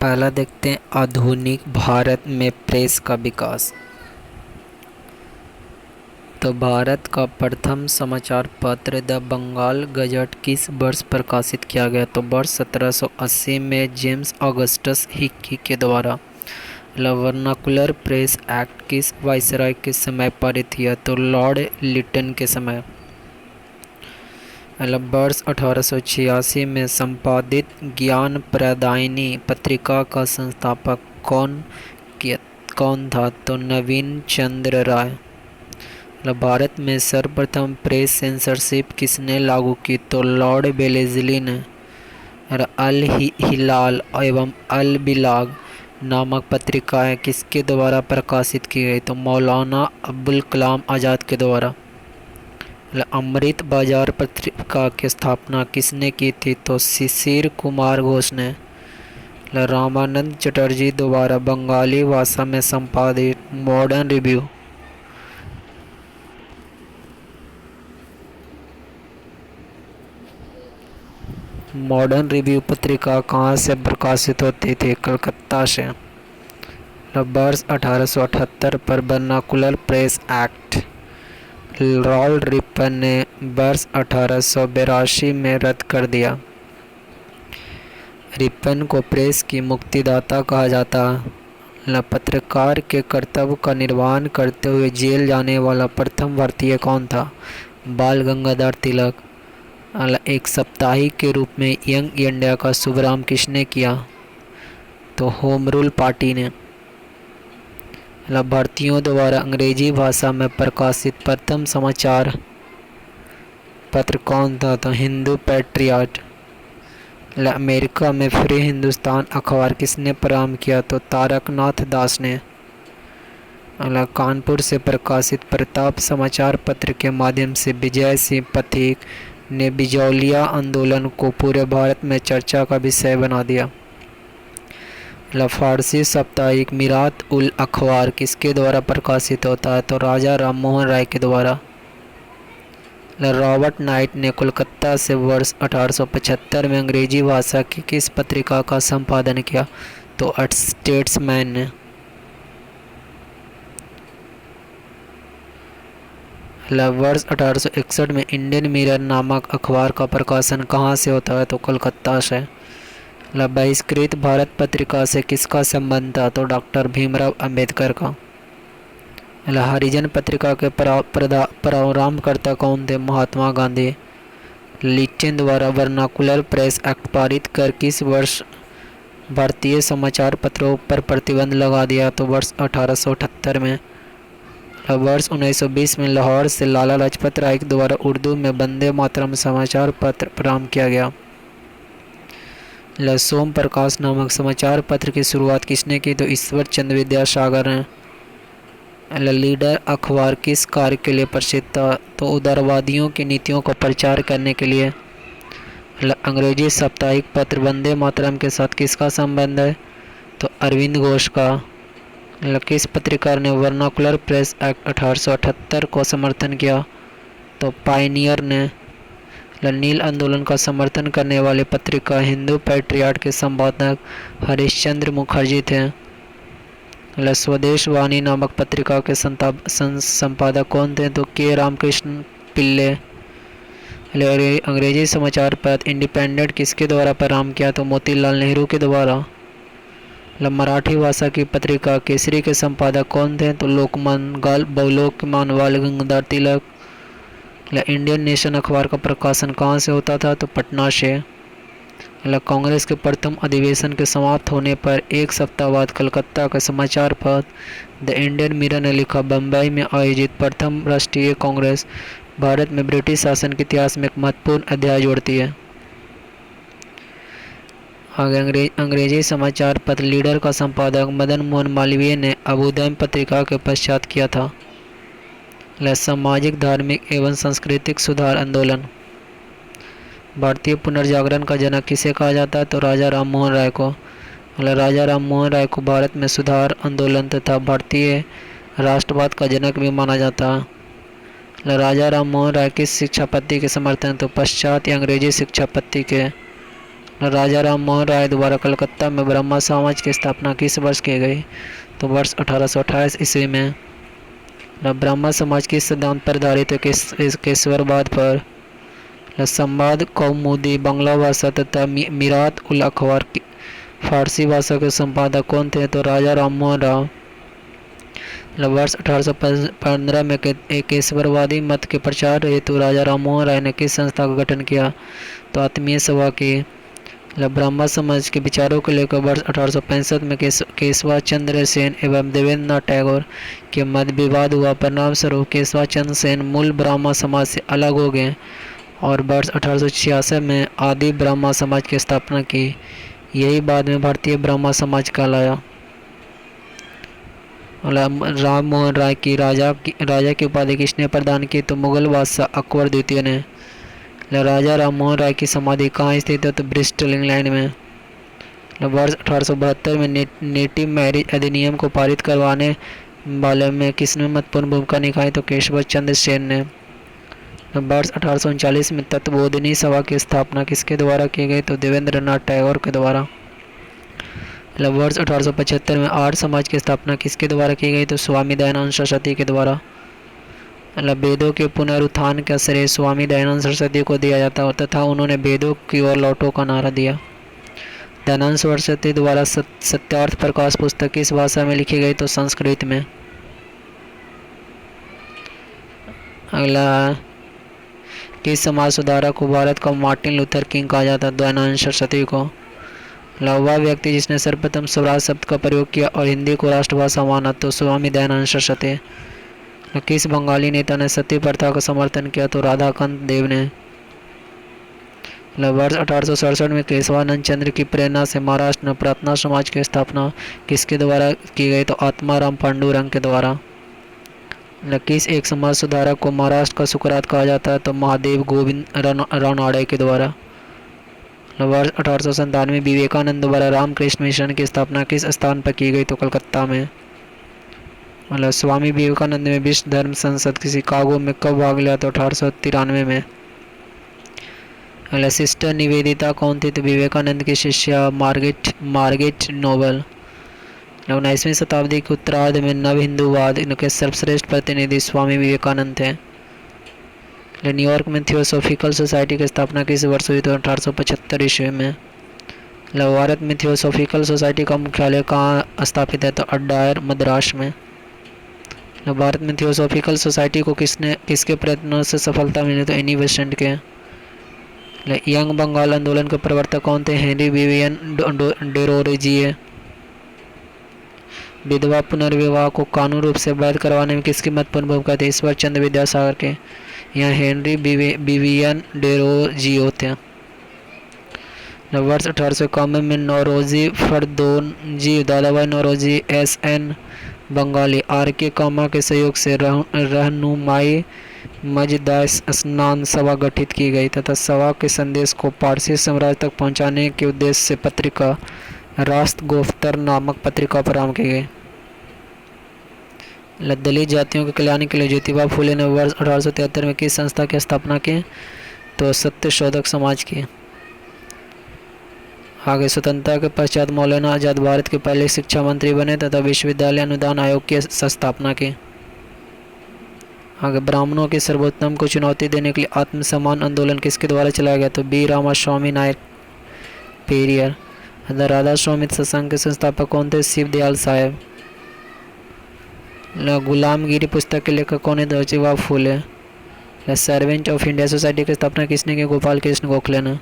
पहला देखते हैं आधुनिक भारत में प्रेस का विकास। तो भारत का प्रथम समाचार पत्र द बंगाल गजट किस वर्ष प्रकाशित किया गया? तो वर्ष 1780 में जेम्स ऑगस्टस हिक्की के द्वारा। वर्नाकुलर प्रेस एक्ट किस वायसराय के समय पारित किया? तो लॉर्ड लिटन के समय। वर्ष 1886 में संपादित ज्ञान प्रदायिनी पत्रिका का संस्थापक कौन था? तो नवीन चंद्र राय। भारत में सर्वप्रथम प्रेस सेंसरशिप किसने लागू की? तो लॉर्ड वेलेस्ली ने। अल हिलाल एवं अल बिलाग नामक पत्रिकाएं किसके द्वारा प्रकाशित की गई? तो मौलाना अबुल कलाम आज़ाद के द्वारा। अमृत बाजार पत्रिका की स्थापना किसने की थी? तो शिशिर कुमार घोष ने। रामानंद चटर्जी द्वारा बंगाली भाषा में संपादित मॉडर्न रिव्यू पत्रिका कहाँ से प्रकाशित होती थी? कलकत्ता से। वर्ष 1878 पर vernacular press act Lord Ripon ने वर्ष 1882 में रद्द कर दिया। रिपन को प्रेस की मुक्तिदाता कहा जाता। पत्रकार के कर्तव्य का निर्वहन करते हुए जेल जाने वाला प्रथम भारतीय कौन था? बाल गंगाधर तिलक। एक साप्ताहिक के रूप में यंग इंडिया का शुभारंभ किसने किया? तो होम रूल पार्टी ने। भारतीयों द्वारा अंग्रेजी भाषा में प्रकाशित प्रथम समाचार पत्र कौन था? तो हिंदू पैट्रियट। अमेरिका में फ्री हिंदुस्तान अखबार किसने प्रारंभ किया? तो तारकनाथ दास ने। कानपुर से प्रकाशित प्रताप समाचार पत्र के माध्यम से विजय सिंह पथिक ने बिजौलिया आंदोलन को पूरे भारत में चर्चा का विषय बना दिया। फारसी साप्ताहिक मिरात उल अखबार किसके द्वारा प्रकाशित होता है? तो राजा राम मोहन राय के द्वारा। रॉबर्ट नाइट ने कोलकाता से वर्ष 1875 में अंग्रेजी भाषा की किस पत्रिका का संपादन किया? तो स्टेट्समैन ने। वर्ष 1861 में इंडियन मिरर नामक अखबार का प्रकाशन कहाँ से होता है? तो कोलकाता से। बहिष्कृत भारत पत्रिका से किसका संबंध था? तो डॉक्टर भीमराव अंबेडकर का। हरिजन पत्रिका के प्रारंभकर्ता कौन थे? महात्मा गांधी। लिटन द्वारा वर्नाकुलर प्रेस एक्ट पारित कर किस वर्ष भारतीय समाचार पत्रों पर प्रतिबंध लगा दिया? तो वर्ष 1878 में। वर्ष 1920 में लाहौर से लाला लाजपत राय के द्वारा उर्दू में वंदे मातरम समाचार पत्र प्रारंभ किया गया। सोम प्रकाश नामक समाचार पत्र की शुरुआत किसने की? तो ईश्वर चंद्र विद्यासागर ने। लीडर अखबार किस कार्य के लिए प्रसिद्ध था? तो उदारवादियों की नीतियों का प्रचार करने के लिए। अंग्रेजी साप्ताहिक पत्र वंदे मातरम के साथ किसका संबंध है? तो अरविंद घोष का। किस पत्रकार ने वर्नाकुलर प्रेस एक्ट 1878 को समर्थन किया? तो पायनियर ने। नील आंदोलन का समर्थन करने वाली पत्रिका हिंदू पैट्रियट के संपादक हरिश्चंद्र मुखर्जी थे। स्वदेश वाणी नामक पत्रिका के संपादक कौन थे? तो के रामकृष्ण पिल्ले। अंग्रेजी समाचार पत्र इंडिपेंडेंट किसके द्वारा प्रारंभ किया? तो मोतीलाल नेहरू के द्वारा। मराठी भाषा की पत्रिका केसरी के संपादक कौन थे? तो लोकमान बाल गंगाधर तिलक। इंडियन नेशन अखबार का प्रकाशन कहाँ से होता था? तो पटना से। कांग्रेस के प्रथम अधिवेशन के समाप्त होने पर एक सप्ताह बाद कलकत्ता का समाचार पत्र द इंडियन मिरर ने लिखा, बम्बई में आयोजित प्रथम राष्ट्रीय कांग्रेस भारत में ब्रिटिश शासन के इतिहास में एक महत्वपूर्ण अध्याय जोड़ती है। आगे अंग्रेजी समाचार पत्र लीडर का संपादक मदन मोहन मालवीय ने अभ्युदय पत्रिका के पश्चात किया था। सामाजिक धार्मिक एवं सांस्कृतिक सुधार आंदोलन। भारतीय पुनर्जागरण का जनक किसे कहा जाता है? तो राजा राम मोहन राय को। राजा राम मोहन राय को भारत में सुधार आंदोलन तथा भारतीय राष्ट्रवाद का जनक भी माना जाता है। राजा राम मोहन राय किस शिक्षा पद्धति के समर्थन? तो पश्चात अंग्रेजी शिक्षा पद्धति के। राजा राम मोहन राय द्वारा कलकत्ता में ब्रह्मा समाज की स्थापना किस वर्ष की गई? तो वर्ष 1828 ईस्वी में। ब्रह्मा समाज किस सिद्धांत पर आधारित है? केसरवाद पर। संवाद कौमुदी बांग्ला भाषा तथा मीरात उल अखबार फारसी भाषा के संपादक कौन थे? तो राजा राम मोहन राय। वर्ष 1815 में केसरवादी मत के प्रचार हेतु राजा राम मोहन राय ने किस संस्था का गठन किया? तो आत्मीय सभा की। ब्रह्मा समाज के विचारों को लेकर वर्ष 1865 में केशवा चंद्र सेन एवं देवेंद्र नाथ टैगोर के मध्य विवाद हुआ। परिणाम स्वरूप केशवा चंद्र सेन मूल ब्रह्मा समाज से अलग हो गए और वर्ष 1866 में आदि ब्रह्मा समाज की स्थापना की। यही बाद में भारतीय ब्रह्मा समाज कहलाया। राम मोहन राय की राजा की उपाधि किसने प्रदान की? तो मुगल बादशाह अकबर द्वितीय ने। राजा राम मोहन राय की समाधि कहाँ स्थित है? तो ब्रिस्टल इंग्लैंड में। वर्ष 1872 में नेटिव मैरिज अधिनियम को पारित करवाने वाले में किसने महत्वपूर्ण भूमिका निभाई? तो केशव चंद्र सेन ने। वर्ष 1839 में तत्वबोधिनी सभा की स्थापना किसके द्वारा की गई? तो देवेंद्र नाथ टैगोर के द्वारा। वर्ष 1875 में आर्य समाज की स्थापना किसके द्वारा की गई? तो स्वामी दयानंद सरस्वती के द्वारा। वेदों के पुनरुत्थान का श्रेय स्वामी दयानंद सरस्वती को दिया जाता है तथा उन्होंने वेदों की ओर लौटो का नारा दिया। दयानंद सरस्वती द्वारा सत्यार्थ प्रकाश पुस्तक किस भाषा में लिखी गई? तो संस्कृत में। अगला, किस समाज सुधारक को भारत का मार्टिन लूथर किंग कहा जाता है? दयानंद सरस्वती को। वह व्यक्ति जिसने सर्वप्रथम स्वराज शब्द का प्रयोग किया और हिंदी को राष्ट्रभाषा माना? तो स्वामी दयानंद सरस्वती। किस बंगाली नेता ने सती प्रथा का समर्थन किया? तो राधाकांत देव ने। वर्ष 1867 में केशवानंद चंद्र की प्रेरणा से महाराष्ट्र में प्रार्थना समाज की स्थापना किसके द्वारा की गई? तो आत्माराम पांडुरंग के द्वारा। किस एक समाज सुधारक को महाराष्ट्र का सुकरात कहा जाता है? तो महादेव गोविंद रानड़े के द्वारा। वर्ष 1897 विवेकानंद द्वारा रामकृष्ण मिशन की स्थापना किस स्थान पर की गई? तो कलकत्ता में। स्वामी विवेकानंद ने विश्व धर्म संसद की शिकागो में कब भाग लिया? तो 1893 में। सिस्टर निवेदिता कौन थी? तो विवेकानंद की शिष्या मार्गेट नोबल। 19वीं शताब्दी के उत्तरार्ध में नव हिंदूवाद इनके सर्वश्रेष्ठ प्रतिनिधि स्वामी विवेकानंद थे। न्यूयॉर्क में थियोसॉफिकल सोसाइटी की स्थापना किस वर्ष हुई? तो 1875 ईस्वी में। भारत में थियोसॉफिकल सोसाइटी का मुख्यालय कहाँ स्थापित है? तो अड्डायर मद्रास में। भारत में थियोसॉफिकल सोसाइटी को किसके प्रयत्नों से सफलता मिली? तो एनी बेसेंट के। यंग बंगाल आंदोलन के प्रवर्तक कौन थे? Henry Vivian Derozio. विधवा पुनर्विवाह को कानूनी रूप से वैध करवाने में किसकी महत्वपूर्ण भूमिका थी? ईश्वर चंद्र विद्यासागर के। यहाँ हेनरी विवियन डेरोजियो थे। वर्ष 1851 में नौरोजी फरदोनजी दादाभाई नौरोजी SN बंगाली RK कामा के सहयोग से रहनुमाई मजदास स्नान सभा गठित की गई तथा सभा के संदेश को पारसी साम्राज्य तक पहुंचाने के उद्देश्य से पत्रिका राष्ट्रगोफ्तर नामक पत्रिका प्रारंभ की गई। दलित जातियों के कल्याण के लिए ज्योतिबा फूले ने वर्ष 1873 में किस संस्था की स्थापना की? तो सत्य शोधक समाज की। आगे, स्वतंत्रता के पश्चात मौलाना आजाद भारत के पहले शिक्षा मंत्री बने तथा विश्वविद्यालय अनुदान आयोग की स्थापना की। आगे, ब्राह्मणों के सर्वोत्तम को चुनौती देने के लिए आत्मसम्मान आंदोलन किसके द्वारा चलाया गया? तो बी रामास्वामी नायक पेरियर। राधा स्वामी सत्संग के संस्थापक कौन थे? शिव दयाल साहेब। गुलामगिरी पुस्तक के लेखक कौन है? Jyotiba Phule. Servant of India society की स्थापना किसने की? गोपाल कृष्ण गोखले ने।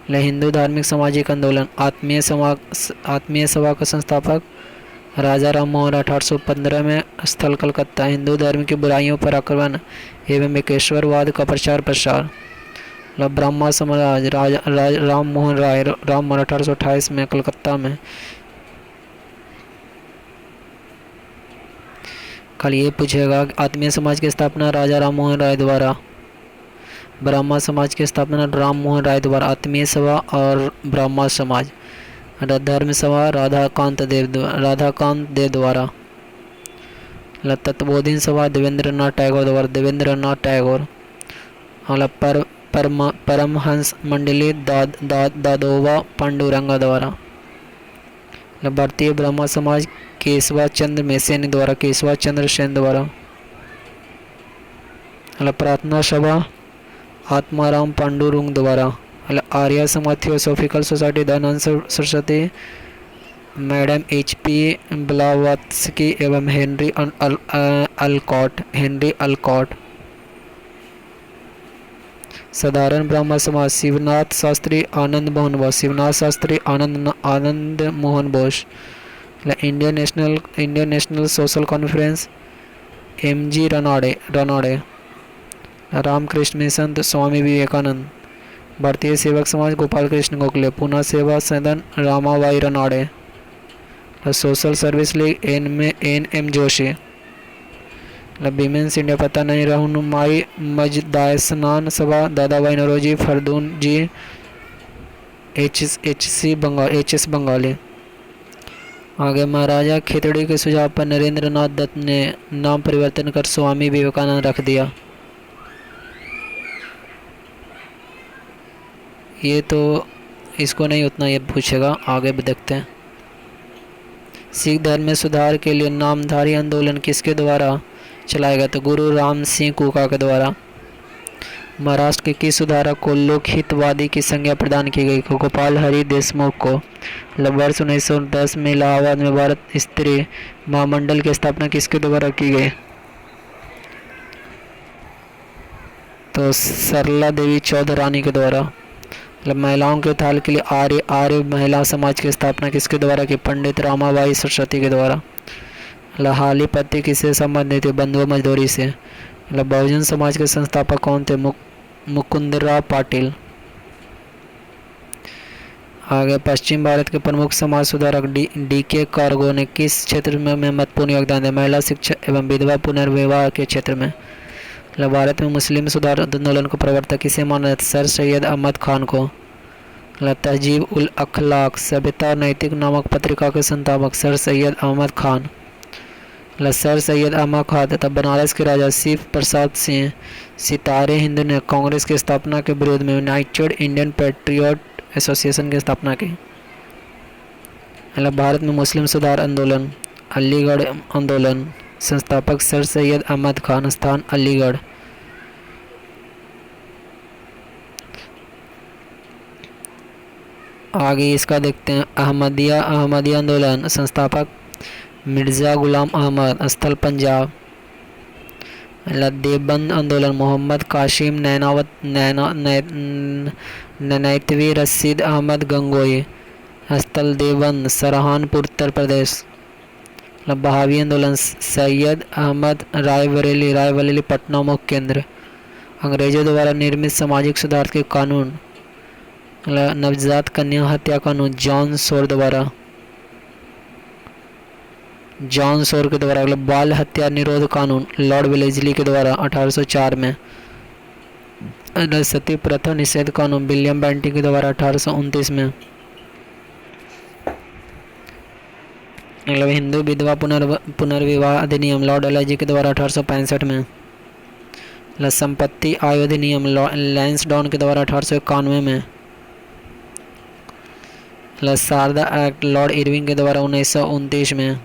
हिंदू धार्मिक सामाजिक आंदोलन आत्मीय सभा का संस्थापक राजा राम मोहन 1815 में स्थल कलकत्ता। हिंदू धर्म की बुराइयों पर आक्रमण एवं एकेश्वरवाद का प्रचार प्रसार। ब्रह्मा समाज राम मोहन 1828 में कलकत्ता में। कल ये पूछेगा आत्मीय समाज की स्थापना राजा राम मोहन राय द्वारा। ब्रह्मा समाज की स्थापना राम मोहन राय द्वारा। आत्मीय सभा और ब्रह्मा समाज। धर्म सभा राधाकांत देव द्वारा। तत्वबोधिनी सभा देवेंद्र नाथ टैगोर द्वारा। देवेंद्र नाथ टैगोर। परमहंस मंडली दादोबा पांडुरंगा द्वारा। भारतीय ब्रह्म समाज केशवा चंद्र सेन द्वारा, केशवा चंद्र सेन द्वारा। प्रार्थना सभा आत्माराम पांडुरंग द्वारा। Arya Samaj theosophical society Dayanand Saraswati, madam HP Blavatsky एवं Henry Olcott. Sadharan Brahman Samaj Shivnath Shastri Anand Mohan Bose, Shivnath Shastri Anand Mohan Bose. Indian national social conference MG Ranade. Ramakrishna mission Swami Vivekananda. Bharatiya Sevak Samaj Gopal Krishna Gokhale, Poona Seva Sadan Ramabai Ranade. Social service league NM Joshi. Women's India पता नहीं रहनुमाई मजदायस्नान सभा दादाभाई नौरोजी फरदून जी HS बंगाली। आगे महाराजा खेतड़ी के सुझाव पर नरेंद्र नाथ दत्त ने नाम परिवर्तन कर स्वामी विवेकानंद रख दिया। ये तो इसको नहीं उतना ये पूछेगा, आगे भी देखते हैं। सिख धर्म में सुधार के लिए नामधारी आंदोलन किसके द्वारा चलाया गया? तो गुरु राम सिंह कुका के द्वारा। महाराष्ट्र के किस सुधारक को लोकहितवादी की संज्ञा प्रदान की गई? गोपाल हरि देशमुख को। वर्ष 1910 में इलाहाबाद में भारत स्त्री महामंडल की स्थापना किसके द्वारा की गई? तो सरला देवी चौधरानी के द्वारा। महिलाओं के उत्थान के लिए आर्य महिला समाज की स्थापना किसके द्वारा की? पंडित रामाबाई सरस्वती के द्वारा। हाली पत्ती किससे संबंधित है? बंधुआ मजदूरी से। बहुजन समाज के संस्थापक कौन थे? मुकुंदराव पाटिल। आगे पश्चिम भारत के प्रमुख समाज सुधारक DK कार्गो ने किस क्षेत्र में महत्वपूर्ण योगदान दिया? महिला शिक्षा एवं विधवा पुनर्विवाह के क्षेत्र में। भारत में मुस्लिम सुधार आंदोलन को प्रवर्तक किसे माना जाता है? सर सैयद अहमद खान को। तहजीब उल अखलाक सभ्यता नैतिक नामक पत्रिका के संस्थापक सर सैयद अहमद खान। सर सैयद अहमद खान तथा बनारस के राजा शिव प्रसाद सिंह सितारे हिंद ने कांग्रेस की स्थापना के विरोध में यूनाइटेड इंडियन पैट्रियट एसोसिएशन की स्थापना की। भारत में मुस्लिम सुधार आंदोलन अलीगढ़ आंदोलन संस्थापक सर सैयद अहमद खान, स्थान अलीगढ़। आगे इसका देखते हैं। अहमदिया आंदोलन संस्थापक मिर्ज़ा गुलाम अहमद, स्थल पंजाब। देवबंद आंदोलन मोहम्मद कासिम नैनतवी रशीद अहमद गंगोई, स्थल देवबंद सहारनपुर उत्तर प्रदेश। बहावी आंदोलन सैयद अहमद रायबरेली पटना मुख्य केंद्र। अंग्रेजों द्वारा निर्मित सामाजिक सुधार के कानून नवजात कन्या हत्या कानून जॉन सोर के द्वारा। बाल हत्या निरोध कानून लॉर्ड वेलेस्ली के द्वारा 1804 में। सती प्रथा निषेध कानून विलियम बेंटिंग के द्वारा 1829 में। हिंदू विधवा पुनर्विवाह अधिनियम लॉर्ड एलजी के द्वारा 1865 में। संपत्ति आय अधिनियम लैंसडाउन के द्वारा 1891 में। शारदा एक्ट लॉर्ड इरविंग के द्वारा 1929 में।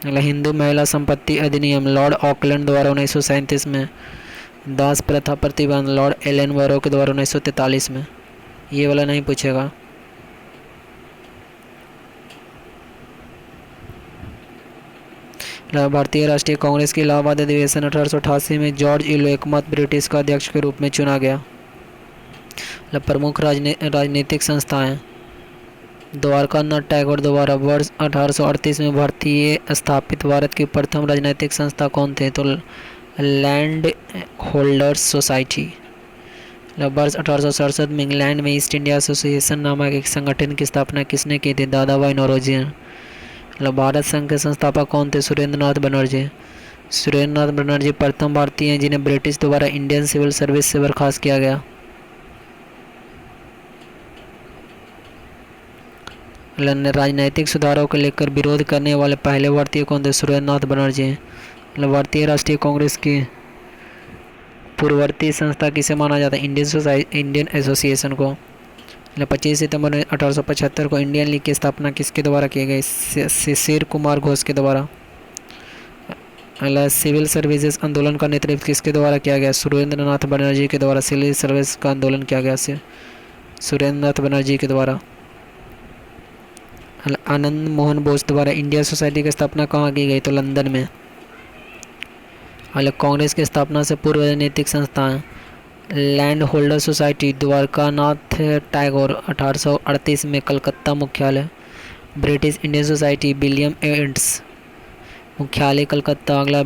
हिंदू महिला संपत्ति अधिनियम लॉर्ड ऑकलैंड द्वारा 1937 में। दास प्रथा प्रतिबंध लॉर्ड एलन बरो के द्वारा 1943 में। ये वाला नहीं पूछेगा। भारतीय राष्ट्रीय कांग्रेस के इलाहाबाद अधिवेशन 1888 में जॉर्ज एकमत ब्रिटिश का अध्यक्ष के रूप में चुना गया। प्रमुख राजनीतिक संस्थाएं द्वारकानाथ टैगोर द्वारा वर्ष 1838 में भारतीय स्थापित भारत की प्रथम राजनीतिक संस्था कौन थे? तो लैंड होल्डर्स सोसाइटी। वर्ष 1867 में इंग्लैंड में ईस्ट इंडिया एसोसिएशन नामक एक संगठन की स्थापना किसने की थी? दादाभाई नौरोजी ने। भारत संघ के संस्थापक कौन थे? सुरेंद्रनाथ बनर्जी प्रथम भारतीय हैं जिन्हें ब्रिटिश द्वारा इंडियन सिविल सर्विस से बर्खास्त किया गया। राजनीतिक सुधारों को लेकर विरोध करने वाले पहले भारतीय कौन थे? सुरेंद्रनाथ बनर्जी। भारतीय राष्ट्रीय कांग्रेस की पूर्ववर्ती संस्था किसे माना जाता है? इंडियन एसोसिएशन को। 25 सितंबर 1875 को इंडियन लीग की स्थापना किसके द्वारा की गई? शिशिर कुमार घोष के द्वारा। सिविल सर्विसेज आंदोलन का नेतृत्व किसके द्वारा किया गया? सुरेंद्र नाथ बनर्जी के द्वारा सिविल सर्विस का आंदोलन किया गया सुरेंद्र नाथ बनर्जी के द्वारा। आनंद मोहन बोस द्वारा इंडिया सोसाइटी की स्थापना कहाँ की गई? तो लंदन में। कांग्रेस की स्थापना से पूर्व राजनीतिक संस्थाएं। लैंड होल्डर सोसाइटी द्वारका नाथ टैगोर 1838 में कलकत्ता मुख्यालय। British Indian society William Adam मुख्यालय कलकत्ता। अगला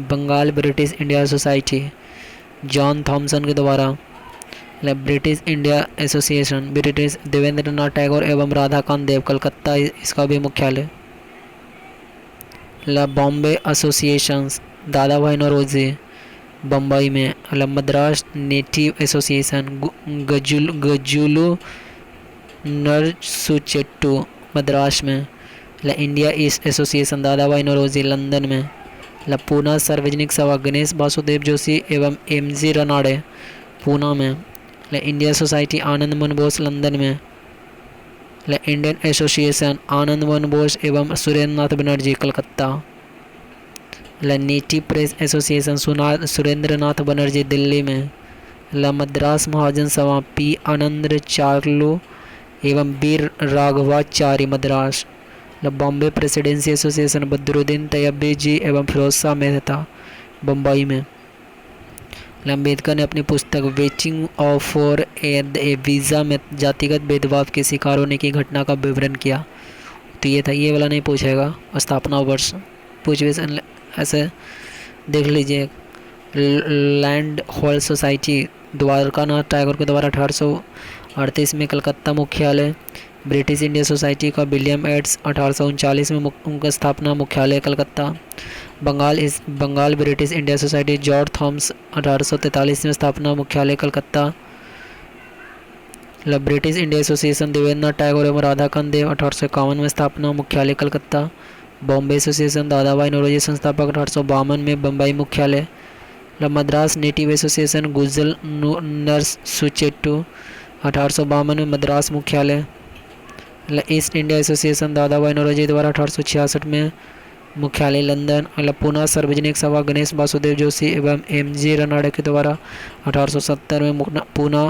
Bengal British India society John Thomson के द्वारा। British India association British Devendra नाथ टैगोर एवं राधाकांत देव कलकत्ता इसका भी मुख्यालय। बॉम्बे एसोसिएशंस दादा भाई नौरोजी बम्बई में। मद्रास नेटिव एसोसिएशन गजुलू नरसुचेट्टू मद्रास में। इंडिया ईस्ट एसोसिएशन दादा भाई नौरोजी लंदन में। पूना सार्वजनिक सभा गणेश वासुदेव जोशी एवं एम.जी. रनाडे पूना में। India society Anand Mohan Bose London में। इंडियन एसोसिएशन आनंद मोहन बोस एवं Surendra Nath Banerjee Calcutta. Native press association Surendra Nath Banerjee Delhi में। मद्रास महाजन सभा पी आनंद चार्लू एवं Bir Raghavachari Madras. Bombay presidency association Badruddin Tyabji एवं फिरोज शाह मेहता बम्बई में। अम्बेडकर ने अपनी पुस्तक वेचिंग ऑफ फॉर ए वीज़ा में जातिगत भेदभाव के शिकार होने की घटना का विवरण किया। तो ये था, ये वाला नहीं पूछेगा। स्थापना वर्ष पूछ ऐसे देख लीजिए। लैंड होल्ड सोसाइटी द्वारका नाथ टैगोर के द्वारा 1838 में कलकत्ता मुख्यालय। ब्रिटिश इंडिया सोसाइटी का विलियम एड्स 1839 में उनका स्थापना मुख्यालय Calcutta. Bengal British India society George Thomas 1843 में स्थापना मुख्यालय Calcutta. British India association Devendra नाथ टैगोर एवं राधाकांत देव 1851 में स्थापना मुख्यालय कलकत्ता। बॉम्बे एसोसिएशन दादा भाई नौरोजी संस्थापक 1852 में बम्बई मुख्यालय। मद्रास नेटिव एसोसिएशन गुजल नरसुचेट्टू 1852 में मद्रास मुख्यालय। ईस्ट इंडिया एसोसिएशन दादा भाई नौरोजी द्वारा 1866 में मुख्यालय लंदन। पूना सार्वजनिक सभा गणेश वासुदेव जोशी एवं एम.जी. रनाडे के द्वारा 1870 में पूना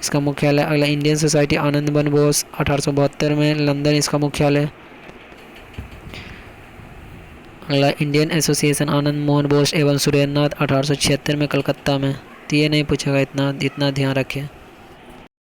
इसका मुख्यालय। अगला इंडियन सोसाइटी आनंद मोहन बोस 1872 में लंदन इसका मुख्यालय। अगला इंडियन एसोसिएशन आनंद मोहन बोस एवं सुरेंद्र नाथ 1876 में कलकत्ता में। तो ये नहीं पूछेगा, इतना ध्यान रखें।